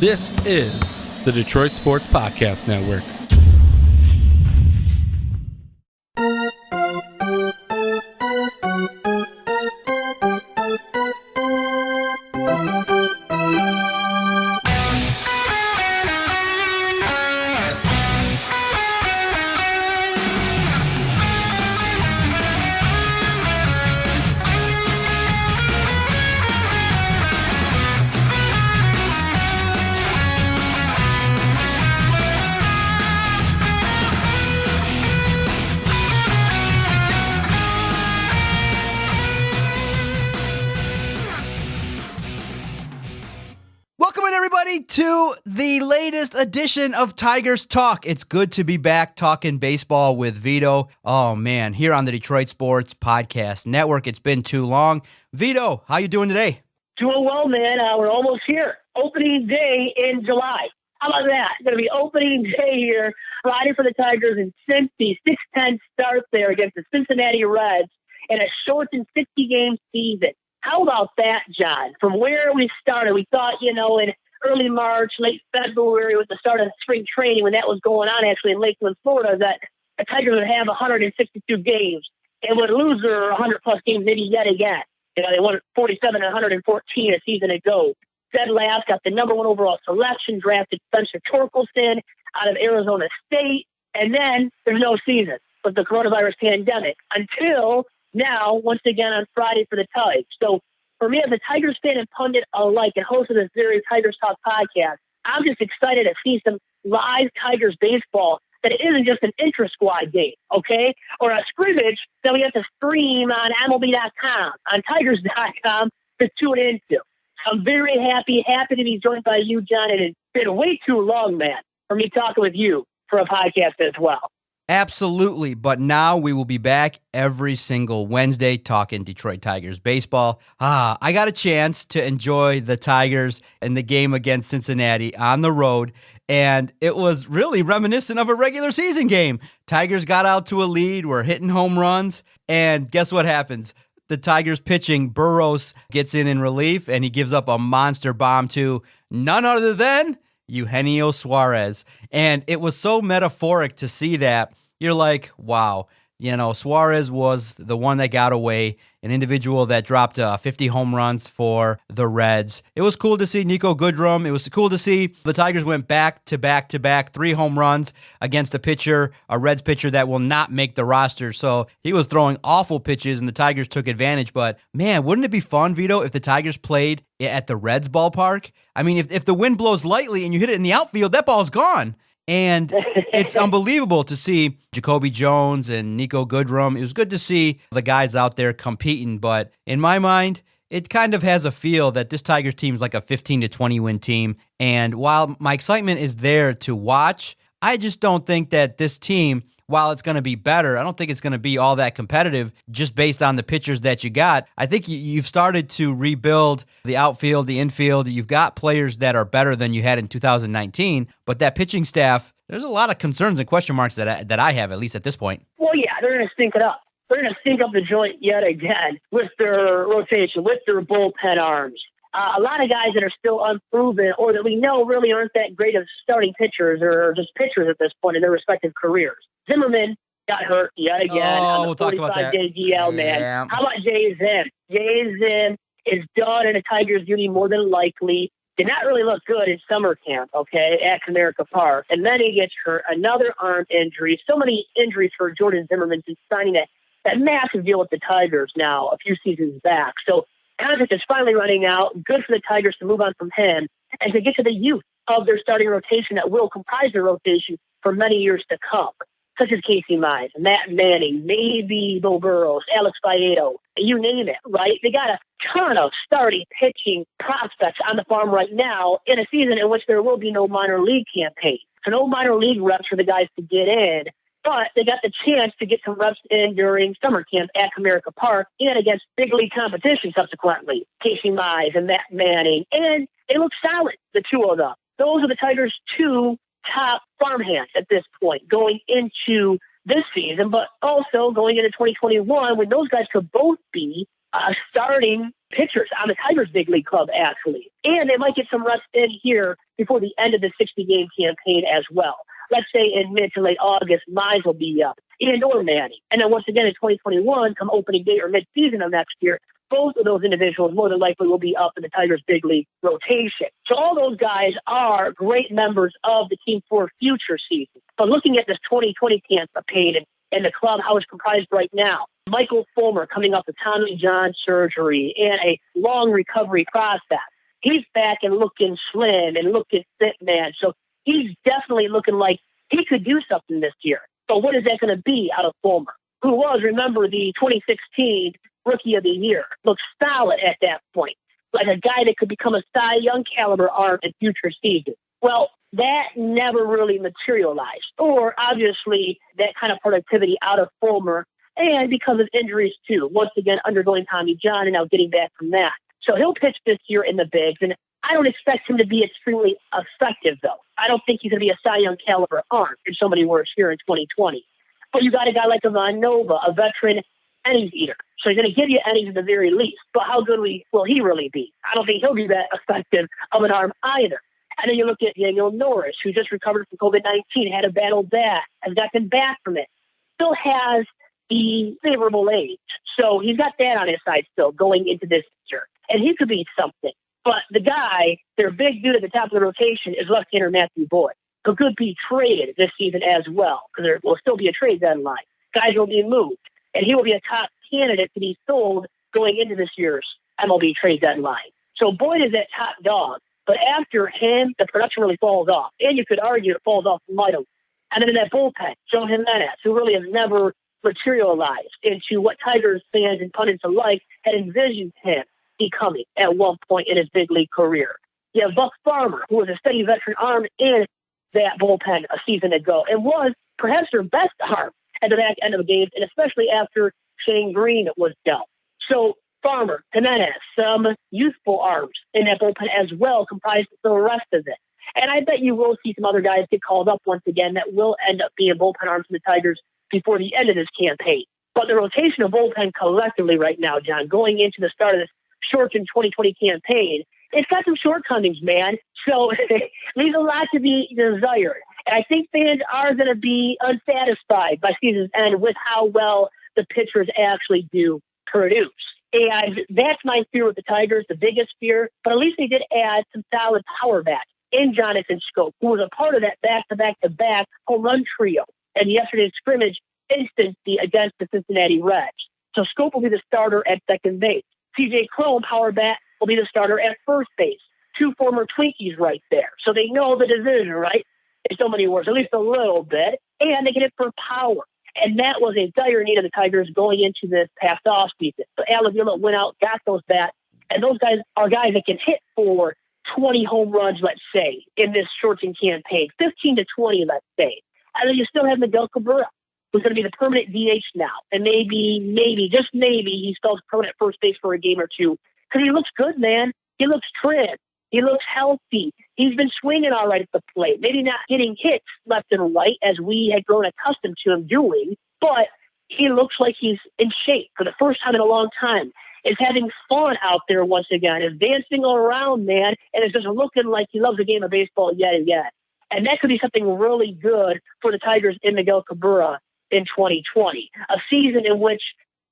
This is the Detroit Sports Podcast Network. To the latest edition of Tigers Talk. It's good to be back talking baseball with Vito. Oh man, here on the Detroit Sports Podcast Network. It's been too long. Vito, how you doing today? Doing well, man. We're almost here. Opening day in July. How about that? It's going to be opening day here, Friday for the Tigers in Cincy. 6-10 start there against the Cincinnati Reds in a shortened 60-game season. How about that, John? From where we started, we thought, in early March, late February, with the start of spring training, when that was going on actually in Lakeland, Florida, that the Tigers would have 162 games and would lose their 100-plus games maybe yet again. They won 47 and 114 a season ago. Dead last, got the number one overall selection, drafted Spencer Torkelson out of Arizona State, and then there's no season with the coronavirus pandemic until now, once again on Friday for the Tigers. So for me, as a Tigers fan and pundit alike and host of this very Tigers Talk podcast, I'm just excited to see some live Tigers baseball that it isn't just an intra-squad game, okay? Or a scrimmage that we have to stream on MLB.com, on Tigers.com to tune into. I'm very happy to be joined by you, John, and it's been way too long, man, for me talking with you for a podcast as well. Absolutely, but now we will be back every single Wednesday talking Detroit Tigers baseball. I got a chance to enjoy the Tigers and the game against Cincinnati on the road, and it was really reminiscent of a regular season game. Tigers got out to a lead, were hitting home runs, and guess what happens? The Tigers pitching, Burroughs gets in relief, and he gives up a monster bomb to none other than Eugenio Suarez. And it was so metaphoric to see that. You're like, wow, Suarez was the one that got away, an individual that dropped 50 home runs for the Reds. It was cool to see Nico Goodrum. It was cool to see the Tigers went back to back, 3 home runs against a Reds pitcher that will not make the roster. So he was throwing awful pitches, and the Tigers took advantage. But, man, wouldn't it be fun, Vito, if the Tigers played at the Reds ballpark? I mean, if the wind blows lightly and you hit it in the outfield, that ball's gone. And it's unbelievable to see Jacoby Jones and Nico Goodrum. It was good to see the guys out there competing, but in my mind, it kind of has a feel that this Tigers team is like a 15 to 20 win team. And while my excitement is there to watch, I just don't think that this team, while it's going to be better, I don't think it's going to be all that competitive just based on the pitchers that you got. I think you've started to rebuild the outfield, the infield. You've got players that are better than you had in 2019, but that pitching staff, there's a lot of concerns and question marks that I have, at least at this point. Well, yeah, they're going to stink it up. They're going to stink up the joint yet again with their rotation, with their bullpen arms. A lot of guys that are still unproven or that we know really aren't that great of starting pitchers or just pitchers at this point in their respective careers. Zimmerman got hurt yet again on the 45-day DL, man. Yeah. How about Jay Zim? Jay Zim is done in a Tigers uni more than likely. Did not really look good in summer camp, okay, at Comerica Park. And then he gets hurt. Another arm injury. So many injuries for Jordan Zimmermann since signing that massive deal with the Tigers now a few seasons back. So contract is finally running out. Good for the Tigers to move on from him and to get to the youth of their starting rotation that will comprise their rotation for many years to come, such as Casey Mize, Matt Manning, maybe Bill Burroughs, Alex Vieto, you name it, right? They got a ton of starting pitching prospects on the farm right now in a season in which there will be no minor league campaign. So no minor league reps for the guys to get in, but they got the chance to get some reps in during summer camp at Comerica Park and against big league competition subsequently. Casey Mize and Matt Manning, and they look solid, the two of them. Those are the Tigers' two top farmhands at this point going into this season, but also going into 2021 when those guys could both be starting pitchers on the Tigers big league club, actually. And they might get some reps in here before the end of the 60-game campaign as well. Let's say in mid to late August, Mize will be up, and or Manning. And then once again in 2021, come opening day or mid-season of next year, both of those individuals more than likely will be up in the Tigers' big league rotation. So all those guys are great members of the team for future seasons. But looking at this 2020 campaign and the club, how it's comprised right now, Michael Fulmer coming off the Tommy John surgery and a long recovery process. He's back and looking slim and looking fit, man. So he's definitely looking like he could do something this year. But what is that going to be out of Fulmer, who was, remember, the 2016 Rookie of the Year? Looked solid at that point, like a guy that could become a Cy Young caliber arm in future seasons. Well, that never really materialized, or obviously that kind of productivity out of Fulmer, and because of injuries too. Once again, undergoing Tommy John and now getting back from that. So he'll pitch this year in the bigs, and I don't expect him to be extremely effective, though. I don't think he's going to be a Cy Young caliber arm, in so many words, here in 2020. But you got a guy like Ivan Nova, a veteran innings eater. So he's going to give you innings at the very least. But how good will he really be? I don't think he'll be that effective of an arm either. And then you look at Daniel Norris, who just recovered from COVID-19, had a battle that, has gotten back from it, still has the favorable age. So he's got that on his side still going into this year. And he could be something. But the guy, their big dude at the top of the rotation, is left-hander Matthew Boyd, who could be traded this season as well, because there will still be a trade deadline. Guys will be moved, and he will be a top candidate to be sold going into this year's MLB trade deadline. So Boyd is that top dog, but after him, the production really falls off. And you could argue it falls off mightily. And then in that bullpen, Joe Jimenez, who really has never materialized into what Tigers fans and pundits alike had envisioned him becoming at one point in his big league career. You have Buck Farmer, who was a steady veteran arm in that bullpen a season ago and was perhaps their best arm at the back end of the games, and especially after Shane Green was dealt. So Farmer, Jimenez, some youthful arms in that bullpen as well comprised the rest of it. And I bet you will see some other guys get called up once again that will end up being bullpen arms for the Tigers before the end of this campaign. But the rotation of bullpen collectively right now, John, going into the start of this shortened 2020 campaign, it's got some shortcomings, man. So it leaves a lot to be desired. And I think fans are going to be unsatisfied by season's end with how well the pitchers actually do produce. And that's my fear with the Tigers, the biggest fear. But at least they did add some solid power bats in Jonathan Schoop, who was a part of that back-to-back-to-back home run trio and yesterday's scrimmage instancy against the Cincinnati Reds. So Schoop will be the starter at second base. CJ Cron, power bat, will be the starter at first base. Two former Twinkies right there. So they know the division, right? In so many words, at least a little bit. And they get it for power. And that was a dire need of the Tigers going into this past offseason. So Alavila went out, got those bats. And those guys are guys that can hit for 20 home runs, let's say, in this shortened campaign. 15 to 20, let's say. And then you still have Miguel Cabrera, who's going to be the permanent DH now. And maybe, just maybe, he spells permanent first base for a game or two. Because he looks good, man. He looks trim. He looks healthy. He's been swinging all right at the plate. Maybe not getting hits left and right as we had grown accustomed to him doing, but he looks like he's in shape for the first time in a long time. Is having fun out there once again. Is dancing all around, man, and is just looking like he loves the game of baseball yet again. And that could be something really good for the Tigers in Miguel Cabrera in 2020. A season in which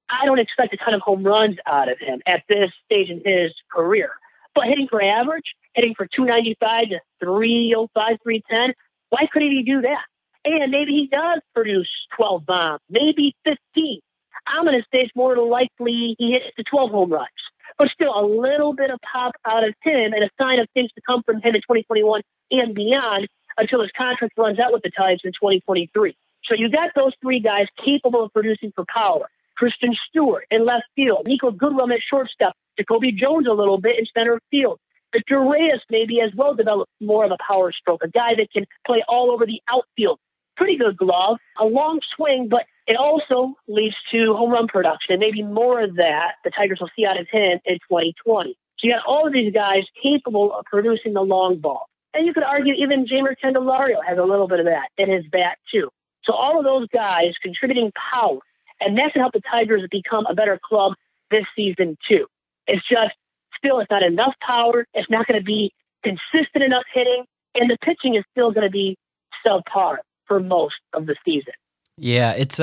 I don't expect a ton of home runs out of him at this stage in his career. But hitting for average, hitting for 295 to 305, 310, why couldn't he do that? And maybe he does produce 12 bombs, maybe 15. I'm going to say it's more likely he hits the 12 home runs. But still, a little bit of pop out of him and a sign of things to come from him in 2021 and beyond until his contract runs out with the Tigers in 2023. So you got those three guys capable of producing for power. Christian Stewart in left field, Nico Goodrum at shortstop, Jacoby Jones a little bit in center field. Victor Reyes maybe as well develop more of a power stroke, a guy that can play all over the outfield. Pretty good glove, a long swing, but it also leads to home run production. Maybe more of that the Tigers will see out of him in 2020. So you got all of these guys capable of producing the long ball. And you could argue even Jamer Candelario has a little bit of that in his bat too. So all of those guys contributing power. And that can help the Tigers become a better club this season, too. It's just, still, it's not enough power. It's not going to be consistent enough hitting. and the pitching is still going to be subpar for most of the season. Yeah, it's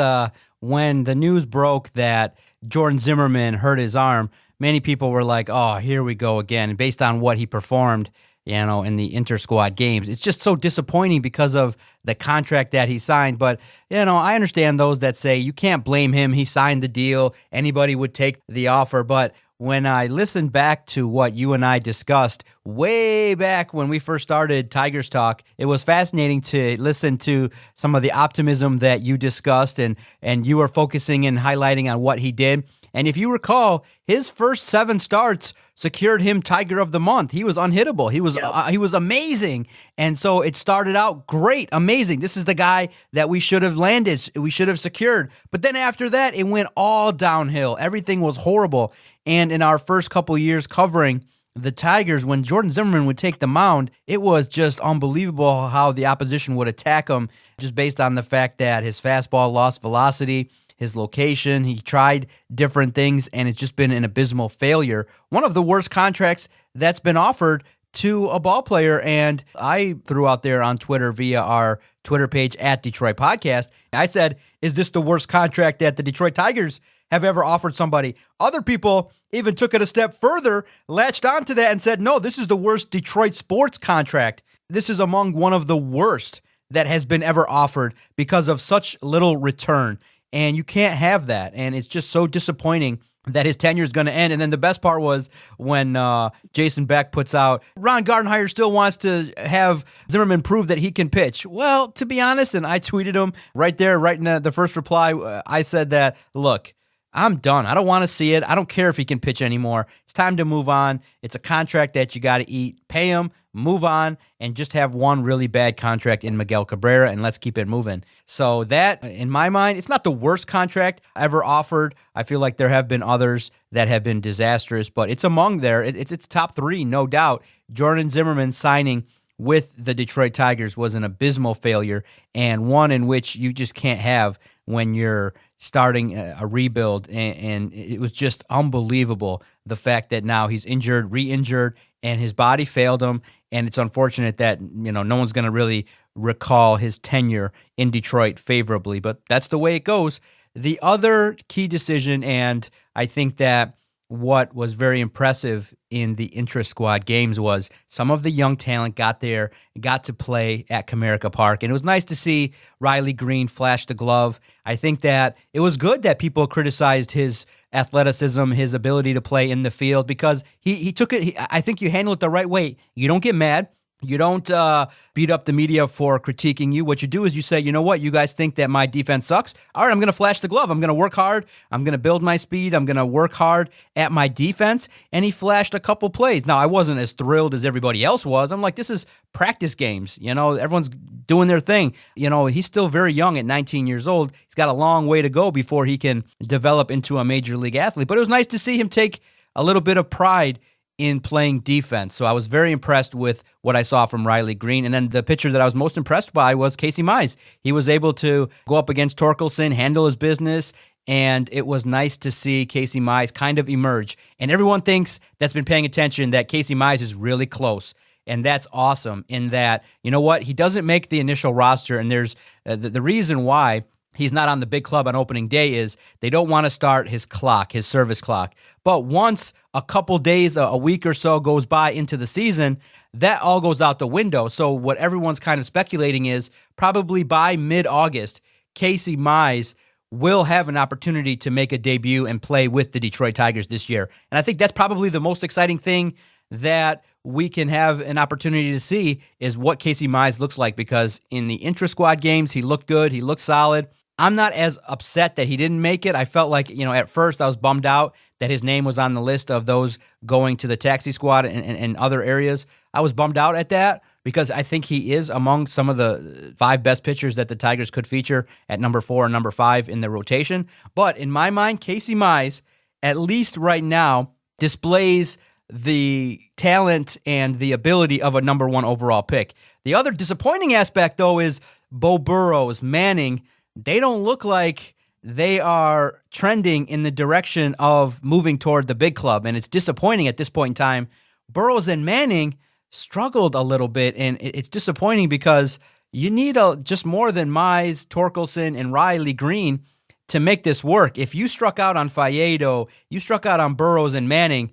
when the news broke that Jordan Zimmermann hurt his arm, many people were like, "Oh, here we go again." And based on what he performed, in the inter-squad games, it's just so disappointing because of the contract that he signed. But I understand those that say you can't blame him. He signed the deal. Anybody would take the offer. But when I listened back to what you and I discussed way back when we first started Tigers Talk, it was fascinating to listen to some of the optimism that you discussed, and you were focusing and highlighting on what he did. And if you recall, his first 7 starts secured him Tiger of the Month. He was unhittable. He was amazing. And so it started out great, amazing. This is the guy that we should have landed, we should have secured. But then after that, it went all downhill. Everything was horrible. And in our first couple years covering the Tigers, when Jordan Zimmermann would take the mound, it was just unbelievable how the opposition would attack him, just based on the fact that his fastball lost velocity, his location. He tried different things, and it's just been an abysmal failure. One of the worst contracts that's been offered to a ball player. And I threw out there on Twitter via our Twitter page at Detroit Podcast, I said, is this the worst contract that the Detroit Tigers have ever offered somebody? Other people even took it a step further, latched onto that and said, no, this is the worst Detroit sports contract. This is among one of the worst that has been ever offered because of such little return. And you can't have that. And it's just so disappointing that his tenure is going to end. And then the best part was when Jason Beck puts out, Ron Gardenhire still wants to have Zimmerman prove that he can pitch. Well, to be honest, and I tweeted him right there, right in the first reply, I said that, look, I'm done. I don't want to see it. I don't care if he can pitch anymore. It's time to move on. It's a contract that you got to eat. Pay him, move on, and just have one really bad contract in Miguel Cabrera, and let's keep it moving. So that, in my mind, it's not the worst contract ever offered. I feel like there have been others that have been disastrous, but it's among there. It's top 3, no doubt. Jordan Zimmermann signing with the Detroit Tigers was an abysmal failure, and one in which you just can't have when you're starting a rebuild, and it was just unbelievable, the fact that now he's injured, re-injured, and his body failed him, and it's unfortunate that no one's going to really recall his tenure in Detroit favorably, but that's the way it goes. The other key decision, and I think that what was very impressive in the intra-squad games, was some of the young talent got there, got to play at Comerica Park, and it was nice to see Riley Green flash the glove. I think that it was good that people criticized his athleticism, his ability to play in the field, because he took it. I think you handle it the right way. You don't get mad. You don't beat up the media for critiquing you. What you do is you say, you know what, you guys think that my defense sucks? All right, I'm going to flash the glove. I'm going to work hard. I'm going to build my speed. I'm going to work hard at my defense. And he flashed a couple plays. Now, I wasn't as thrilled as everybody else was. I'm like, this is practice games. Everyone's doing their thing. He's still very young at 19 years old. He's got a long way to go before he can develop into a major league athlete. But it was nice to see him take a little bit of pride in playing defense. So I was very impressed with what I saw from Riley Green. And then the pitcher that I was most impressed by was Casey Mize. He was able to go up against Torkelson, handle his business, and it was nice to see Casey Mize kind of emerge. And everyone thinks, that's been paying attention, that Casey Mize is really close. And that's awesome in that, he doesn't make the initial roster, and there's the reason why he's not on the big club on opening day is they don't want to start his clock, his service clock. But once a couple days, a week or so goes by into the season, that all goes out the window. So what everyone's kind of speculating is probably by mid-August, Casey Mize will have an opportunity to make a debut and play with the Detroit Tigers this year. And I think that's probably the most exciting thing that we can have an opportunity to see, is what Casey Mize looks like, because in the intra-squad games, he looked good, he looked solid. I'm not as upset that he didn't make it. I felt like, at first I was bummed out that his name was on the list of those going to the taxi squad and other areas. I was bummed out at that because I think he is among some of the 5 best pitchers that the Tigers could feature at number 4 and number 5 in the rotation. But in my mind, Casey Mize, at least right now, displays the talent and the ability of a number 1 overall pick. The other disappointing aspect, though, is Bo Burrows, Manning. They don't look like they are trending in the direction of moving toward the big club, and it's disappointing at this point in time. Burrows and Manning, struggled a little bit, and it's disappointing because you need just more than Mize, Torkelson, and Riley Green to make this work. If you struck out on Faedo, you struck out on Burrows and Manning,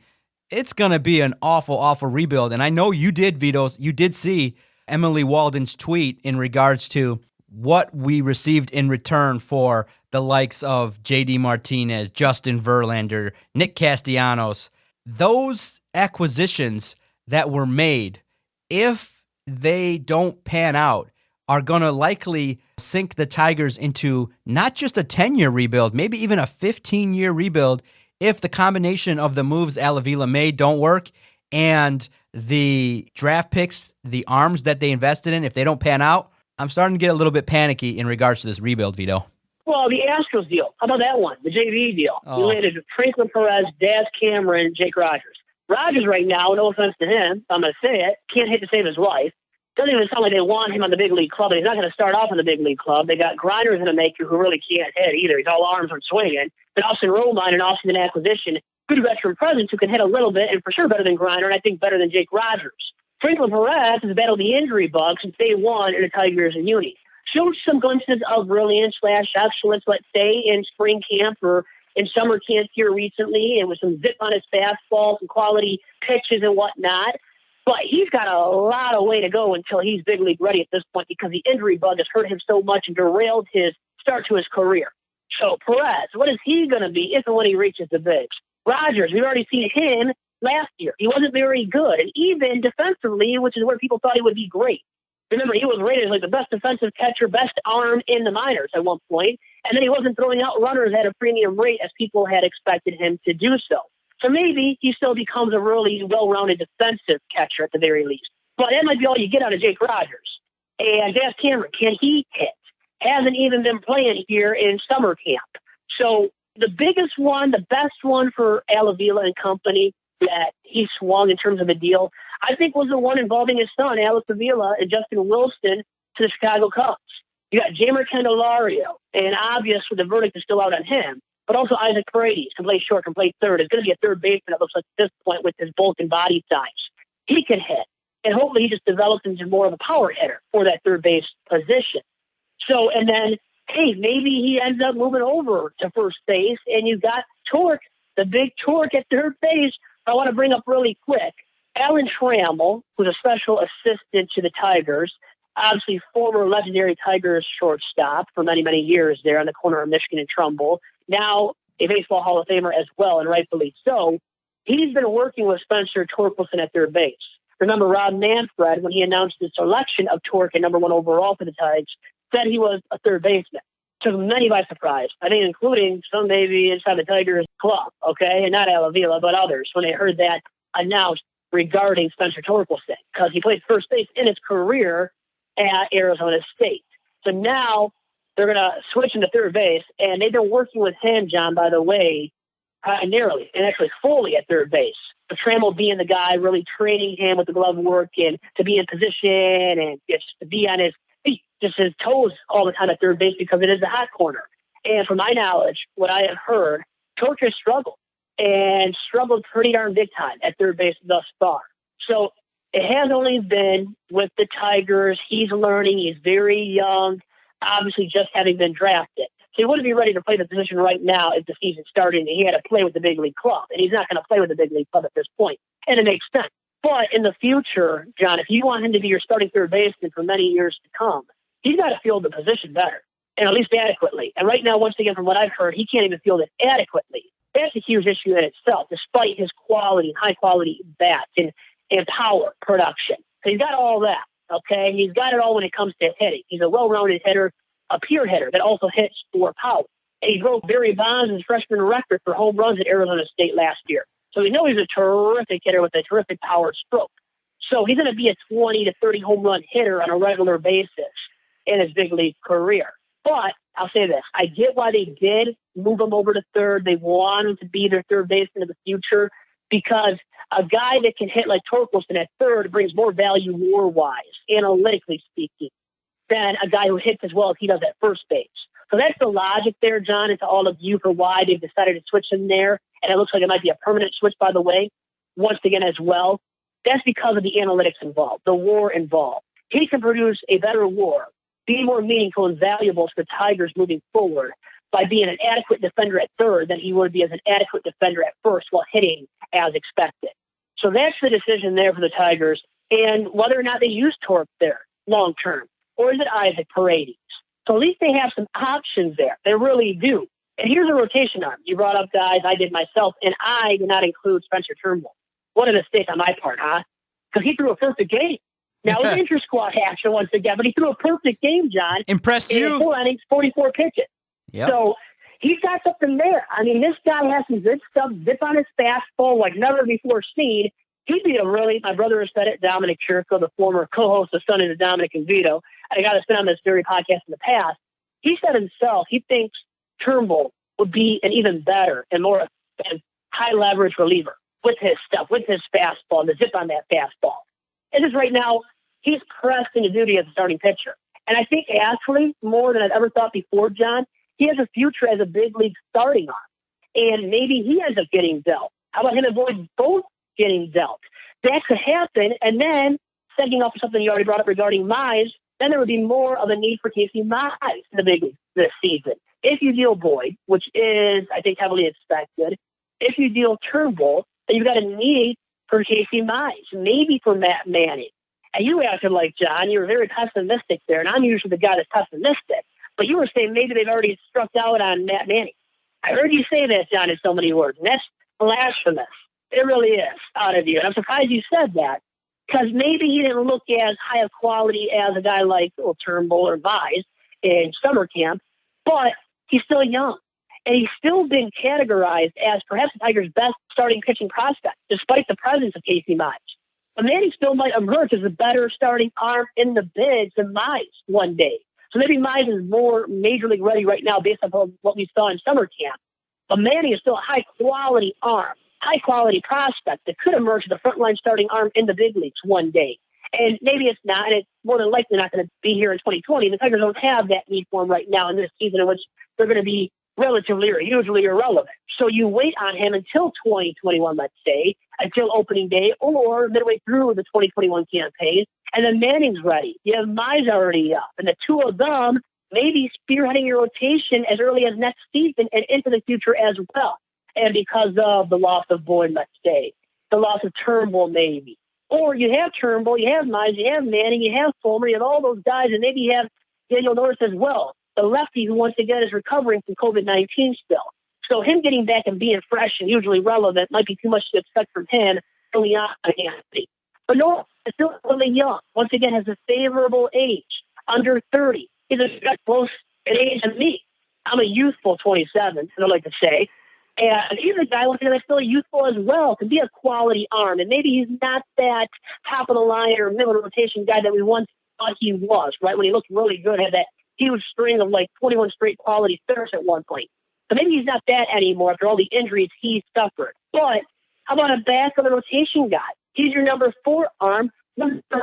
it's going to be an awful, awful rebuild. And I know you did, Vito. You did see Emily Walden's tweet in regards to what we received in return for the likes of J.D. Martinez, Justin Verlander, Nick Castellanos. Those acquisitions that were made, if they don't pan out, are going to likely sink the Tigers into not just a 10-year rebuild, maybe even a 15-year rebuild if the combination of the moves Al Avila made don't work and the draft picks, the arms that they invested in, if they don't pan out. I'm starting to get a little bit panicky in regards to this rebuild, Vito. Well, the Astros deal. How about that one? The JV deal. You landed Franklin Perez, Daz Cameron, Jake Rogers. Rogers right now, no offense to him, I'm going to say it, can't hit to save his life. Doesn't even sound like they want him on the big league club, and he's not going to start off in the big league club. They got grinders in the maker who really can't hit either. He's all arms and swinging. But Austin Romine and Austin an acquisition, good veteran presence who can hit a little bit, and for sure better than Grinder, and I think better than Jake Rogers. Franklin Perez has battled the injury bug since day one in the Tigers and Uni. Showed some glimpses of brilliance/excellence, let's say, in spring camp or in summer camp here recently, and with some zip on his fastball, some quality pitches and whatnot. But he's got a lot of way to go until he's big league ready at this point because the injury bug has hurt him so much and derailed his start to his career. So Perez, what is he going to be if and when he reaches the bigs? Rogers, we've already seen him last year. He wasn't very good. And even defensively, which is where people thought he would be great. Remember, he was rated as like the best defensive catcher, best arm in the minors at one point. And then he wasn't throwing out runners at a premium rate as people had expected him to do so. So maybe he still becomes a really well-rounded defensive catcher at the very least. But that might be all you get out of Jake Rogers. And Daz Cameron, can he hit? Hasn't even been playing here in summer camp. So the biggest one, the best one for Al Avila and company that he swung in terms of a deal, I think was the one involving his son, Alex Avila, and Justin Wilson to the Chicago Cubs. You got Jamer Candelario, and obvious the verdict is still out on him, but also Isaac Paredes can play short, can play third. Is going to be a third baseman, it looks like at this point, with his bulk and body size. He can hit, and hopefully he just develops into more of a power hitter for that third base position. So, and then, hey, maybe he ends up moving over to first base, and you got Torque, the big Torque at third base. I want to bring up really quick Alan Trammell, who's a special assistant to the Tigers, obviously former legendary Tigers shortstop for many, many years there on the corner of Michigan and Trumbull, now a Baseball Hall of Famer as well, and rightfully so. He's been working with Spencer Torkelson at third base. Remember, Rob Manfred, when he announced the selection of Torque at number 1 overall for the Tigers, said he was a third baseman. Took many by surprise, I think including some maybe inside the Tigers club, okay, and not Al Avila, but others, when they heard that announced regarding Spencer Torkelson, because he played first base in his career at Arizona State. So now they're going to switch into third base, and they've been working with him, John, by the way, primarily and actually fully at third base. But Trammell being the guy really training him with the glove work and to be in position and just to be on his feet, just his toes all the time at third base because it is a hot corner. And from my knowledge, what I have heard, Torque has struggled and struggled pretty darn big time at third base thus far. So it has only been with the Tigers. He's learning. He's very young, obviously just having been drafted. So he wouldn't be ready to play the position right now if the season started and he had to play with the big league club. And he's not going to play with the big league club at this point. And it makes sense. But in the future, John, if you want him to be your starting third baseman for many years to come, he's got to field the position better, and at least adequately. And right now, once again, from what I've heard, he can't even field it adequately. That's a huge issue in itself, despite his quality, high-quality bats and power production. So he's got all that, okay? He's got it all when it comes to hitting. He's a well-rounded hitter, a pure hitter that also hits for power. And he broke Barry Bonds' freshman record for home runs at Arizona State last year. So we know he's a terrific hitter with a terrific power stroke. So he's going to be a 20 to 30 home run hitter on a regular basis in his big league career. But I'll say this, I get why they did move him over to third. They want him to be their third baseman in the future because a guy that can hit like Torkelson at third brings more value war-wise, analytically speaking, than a guy who hits as well as he does at first base. So that's the logic there, John, and to all of you for why they've decided to switch him there. And it looks like it might be a permanent switch, by the way, once again as well. That's because of the analytics involved, the WAR involved. He can produce a better WAR, be more meaningful and valuable to the Tigers moving forward by being an adequate defender at third than he would be as an adequate defender at first while hitting as expected. So that's the decision there for the Tigers, and whether or not they use Torp there long term, or is it Isaac Paredes? So at least they have some options there. They really do. And here's a rotation arm. You brought up guys, I did myself, and I did not include Spencer Turnbull. What a mistake on my part, huh? Because he threw a perfect game. Now, it was inter-squad action once again, but he threw a perfect game, John. Impressed you? 4 innings, 44 pitches. Yep. So he's got something there. I mean, this guy has some good stuff, zip on his fastball like never before seen. He'd be my brother has said it, Dominic Chirco, the former co-host of Sunday to Dominic and Vito. I got to spin on this very podcast in the past. He said himself, he thinks Turnbull would be an even better and more high leverage reliever with his stuff, with his fastball, and the zip on that fastball. And just right now, he's pressed into duty as a starting pitcher. And I think actually, more than I've ever thought before, John, he has a future as a big league starting arm. And maybe he ends up getting dealt. How about him avoid both getting dealt? That could happen. And then, setting off something you already brought up regarding Mize, then there would be more of a need for Casey Mize in the big league this season. If you deal Boyd, which is, I think, heavily expected, if you deal Turnbull, then you've got a need for Casey Mize, maybe for Matt Manning. And you acted like, John, you were very pessimistic there, and I'm usually the guy that's pessimistic. But you were saying maybe they've already struck out on Matt Manning. I heard you say that, John, in so many words, and that's blasphemous. It really is out of you. And I'm surprised you said that, because maybe he didn't look as high of quality as a guy like Turnbull or Mize in summer camp, but he's still young. And he's still been categorized as perhaps the Tigers' best starting pitching prospect, despite the presence of Casey Mize. But Manning still might emerge as a better starting arm in the bigs than Mize one day. So maybe Mize is more major league ready right now based on what we saw in summer camp. But Manning is still a high-quality arm, high-quality prospect that could emerge as a frontline starting arm in the big leagues one day. And maybe it's not, and it's more than likely not going to be here in 2020. The Tigers don't have that need for him right now in this season in which they're going to be relatively or hugely irrelevant. So you wait on him until 2021, let's say, until opening day or midway through the 2021 campaign, and then Manning's ready. You have Mize already up, and the two of them maybe spearheading your rotation as early as next season and into the future as well. And because of the loss of Boyd, let's say, the loss of Turnbull maybe. Or you have Turnbull, you have Mize, you have Manning, you have Fulmer, you have all those guys, and maybe you have Daniel Norris as well, the lefty who once again is recovering from COVID-19 still. So him getting back and being fresh and hugely relevant might be too much to expect from him early on. But no, he's still really young. Once again, has a favorable age, under 30. He's a guy close in age to me. I'm a youthful 27, as I like to say. And he's a guy that's still youthful as well, can be a quality arm. And maybe he's not that top of the line or middle rotation guy that we once thought he was, right? When he looked really good, had that huge string of like 21 straight quality starts at one point. So maybe he's not that anymore after all the injuries he suffered. But how about a back of the rotation guy? He's your number 4 arm, number 1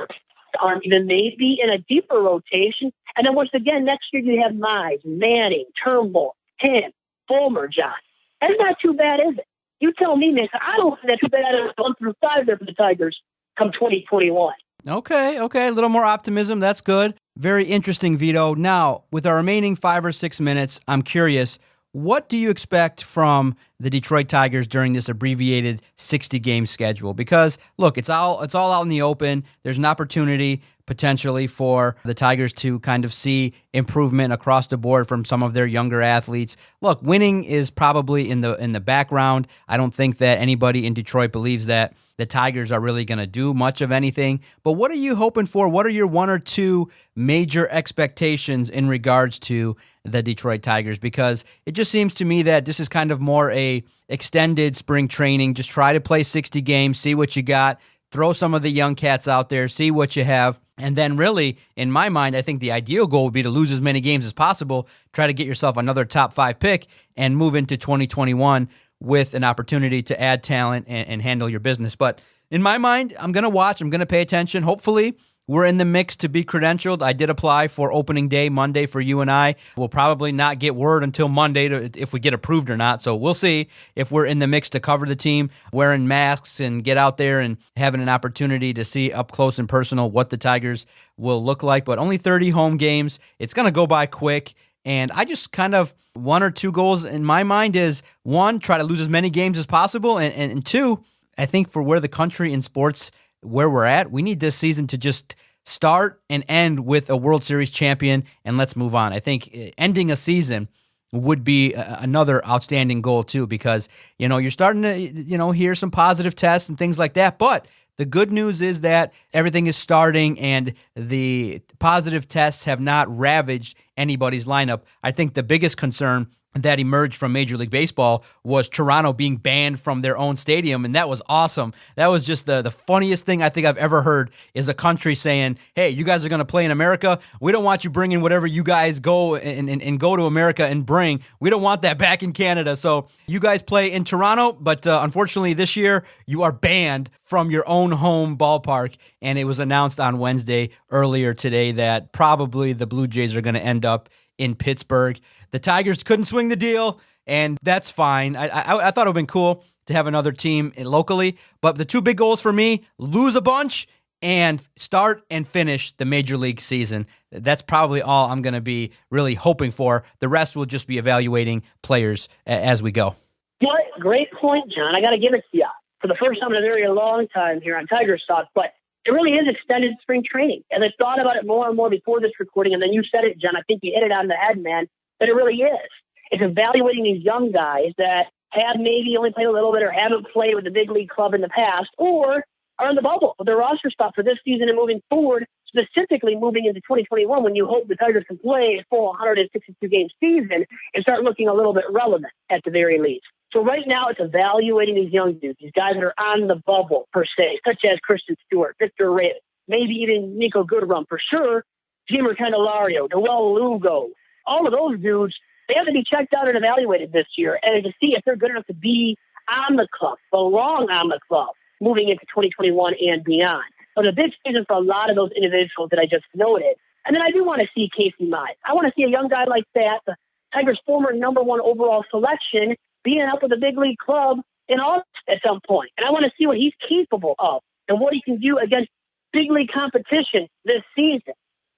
arm, even maybe in a deeper rotation. And then once again, next year you have Mize, Manning, Turnbull, him, Fulmer, John. That's not too bad, is it? You tell me, man. I don't think that's too bad. 1 through 5 there for the Tigers come 2021. Okay. A little more optimism. That's good. Very interesting, Vito. Now, with our remaining 5 or 6 minutes, I'm curious, what do you expect from the Detroit Tigers during this abbreviated 60-game schedule? Because, look, it's all out in the open. There's an opportunity potentially for the Tigers to kind of see improvement across the board from some of their younger athletes. Look, winning is probably in the background. I don't think that anybody in Detroit believes that the Tigers are really going to do much of anything. But what are you hoping for? What are your 1 or 2 major expectations in regards to the Detroit Tigers? Because it just seems to me that this is kind of more a extended spring training. Just try to play 60 games, see what you got, throw some of the young cats out there, see what you have. And then really, in my mind, I think the ideal goal would be to lose as many games as possible, try to get yourself another top 5 pick, and move into 2021 with an opportunity to add talent and handle your business. But in my mind, I'm going to watch, I'm going to pay attention. Hopefully, we're in the mix to be credentialed. I did apply for opening day Monday for you and I. We'll probably not get word until Monday if we get approved or not. So we'll see if we're in the mix to cover the team, wearing masks and get out there and having an opportunity to see up close and personal what the Tigers will look like. But only 30 home games. It's going to go by quick. And I just kind of, one or two goals in my mind is, one, try to lose as many games as possible. And two, I think for where the country in sports, where we're at, we need this season to just start and end with a World Series champion, and let's move on. I think ending a season would be another outstanding goal too, because, you're starting to, hear some positive tests and things like that. But the good news is that everything is starting and the positive tests have not ravaged anybody's lineup. I think the biggest concern that emerged from Major League Baseball was Toronto being banned from their own stadium, and that was awesome. That was just the funniest thing I think I've ever heard, is a country saying, hey, you guys are going to play in America. We don't want you bringing whatever you guys go and go to America and bring. We don't want that back in Canada. So you guys play in Toronto, but unfortunately this year you are banned from your own home ballpark, and it was announced on Wednesday earlier today that probably the Blue Jays are going to end up in Pittsburgh. The Tigers couldn't swing the deal, and that's fine. I thought it would have been cool to have another team locally, but the two big goals for me, lose a bunch and start and finish the Major League season. That's probably all I'm going to be really hoping for. The rest will just be evaluating players as we go. What great point, John. I got to give it to you. For the first time in a very long time here on Tigers Talk, but it really is extended spring training. And I thought about it more and more before this recording, and then you said it, John. I think you hit it on the head, man. But it really is. It's evaluating these young guys that have maybe only played a little bit or haven't played with the big league club in the past, or are in the bubble with their roster spot for this season and moving forward, specifically moving into 2021 when you hope the Tigers can play a full 162-game season and start looking a little bit relevant at the very least. So right now it's evaluating these young dudes, these guys that are on the bubble per se, such as Christian Stewart, Victor Reyes, maybe even Nico Goodrum for sure, Jimmer Candelario, Noel Lugo. All of those dudes, they have to be checked out and evaluated this year, and to see if they're good enough to be on the club, belong on the club, moving into 2021 and beyond. So the big season for a lot of those individuals that I just noted. And then I do want to see Casey Mize. I want to see a young guy like that, the Tigers' former number one overall selection, being up with a big league club in August at some point. And I want to see what he's capable of and what he can do against big league competition this season.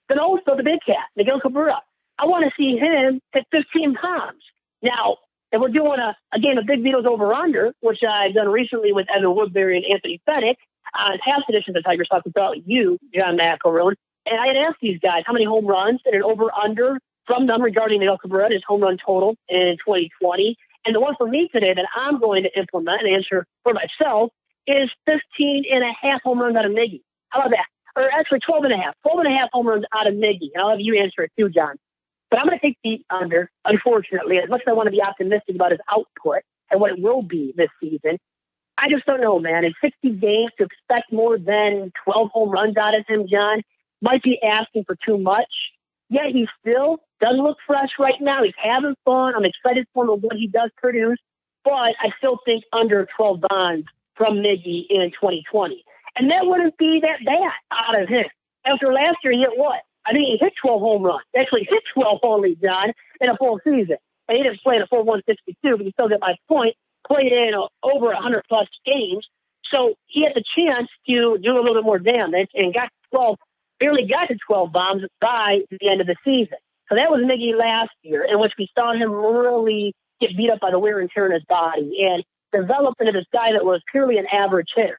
Then also the big cat, Miguel Cabrera. I want to see him hit 15 times. Now, if we're doing a game of Big Vito's over-under, which I've done recently with Evan Woodbury and Anthony Fennick, on past editions of Tigers Talk about you, John McElroy, and I had asked these guys how many home runs and an over-under from them regarding Miguel Cabrera, his home run total in 2020. And the one for me today that I'm going to implement and answer for myself is 15 and a half home runs out of Miggy. How about that? Or actually 12 and a half. 12 and a half home runs out of Miggy. And I'll have you answer it too, John. But I'm going to take the under, unfortunately. As much as I want to be optimistic about his output and what it will be this season, I just don't know, man. In 60 games, to expect more than 12 home runs out of him, John, might be asking for too much. Yeah, he still does look fresh right now. He's having fun. I'm excited for him and what he does produce. But I still think under 12 bonds from Miggy in 2020. And that wouldn't be that bad out of him. After last year, he hit what? I think he hit 12 home runs. Actually hit 12 only, John, in a full season. And he didn't play in a full 162, but you still get my point. Played in over 100-plus games. So he had the chance to do a little bit more damage and got 12, barely got to 12 bombs by the end of the season. So that was Miggy last year, in which we saw him really get beat up by the wear and tear in his body and develop into this guy that was purely an average hitter.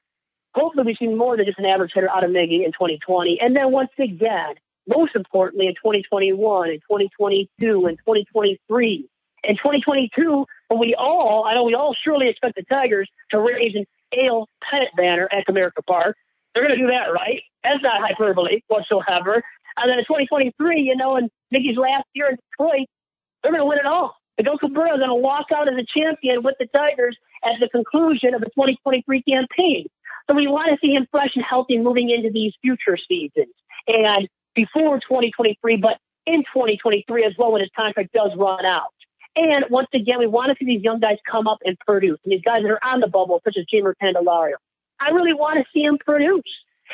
Hopefully we see more than just an average hitter out of Miggy in 2020. And then once again, most importantly, in 2021, in 2022, in 2023. In 2022, when we all surely expect the Tigers to raise an Ale pennant banner at Comerica Park. They're going to do that, right? That's not hyperbole whatsoever. And then in 2023, in Miggy's last year in Detroit, they're going to win it all. Miguel Cabrera is going to walk out as a champion with the Tigers at the conclusion of the 2023 campaign. So we want to see him fresh and healthy moving into these future seasons. And before 2023, but in 2023 as well when his contract does run out. And once again, we want to see these young guys come up and produce. And these guys that are on the bubble, such as Jimmer Candelario. I really want to see him produce.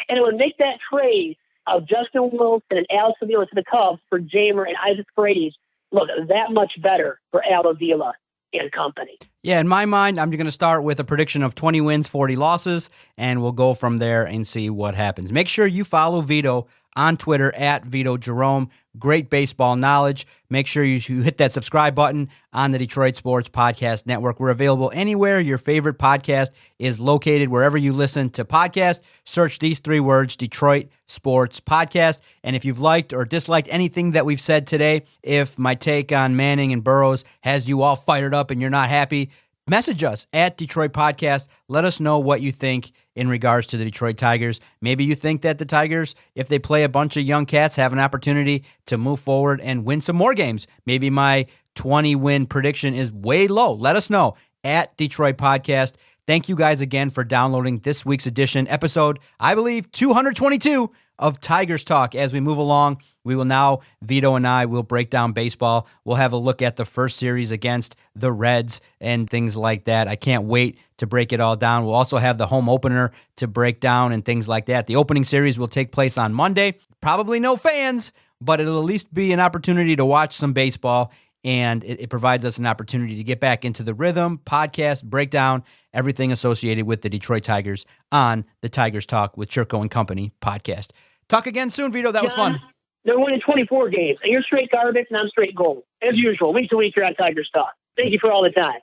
And it would make that trade of Justin Wilson and Alex Avila to the Cubs for Jamer and Isaac Paredes look that much better for Al Avila and company. Yeah, in my mind, I'm going to start with a prediction of 20 wins, 40 losses, and we'll go from there and see what happens. Make sure you follow Vito on Twitter at Vito Jerome. Great baseball knowledge. Make sure you hit that subscribe button on the Detroit Sports Podcast Network. We're available anywhere your favorite podcast is located. Wherever you listen to podcasts, search these 3 words, Detroit Sports Podcast. And if you've liked or disliked anything that we've said today, if my take on Manning and Burrows has you all fired up and you're not happy, message us at Detroit Podcast. Let us know what you think in regards to the Detroit Tigers. Maybe you think that the Tigers, if they play a bunch of young cats, have an opportunity to move forward and win some more games. Maybe my 20-win prediction is way low. Let us know at Detroit Podcast. Thank you guys again for downloading this week's edition, episode, I believe, 222 of Tigers Talk. As we move along, we will now, Vito and I will break down baseball. We'll have a look at the first series against the Reds and things like that. I can't wait to break it all down. We'll also have the home opener to break down and things like that. The opening series will take place on Monday. Probably no fans, but it'll at least be an opportunity to watch some baseball, and it provides us an opportunity to get back into the rhythm, podcast, breakdown, everything associated with the Detroit Tigers on the Tigers Talk with Chirco and Company podcast. Talk again soon, Vito. That was fun. They're winning 24 games, and you're straight garbage, and I'm straight gold. As usual, week to week, you're on Tigers Talk. Thank you for all the time.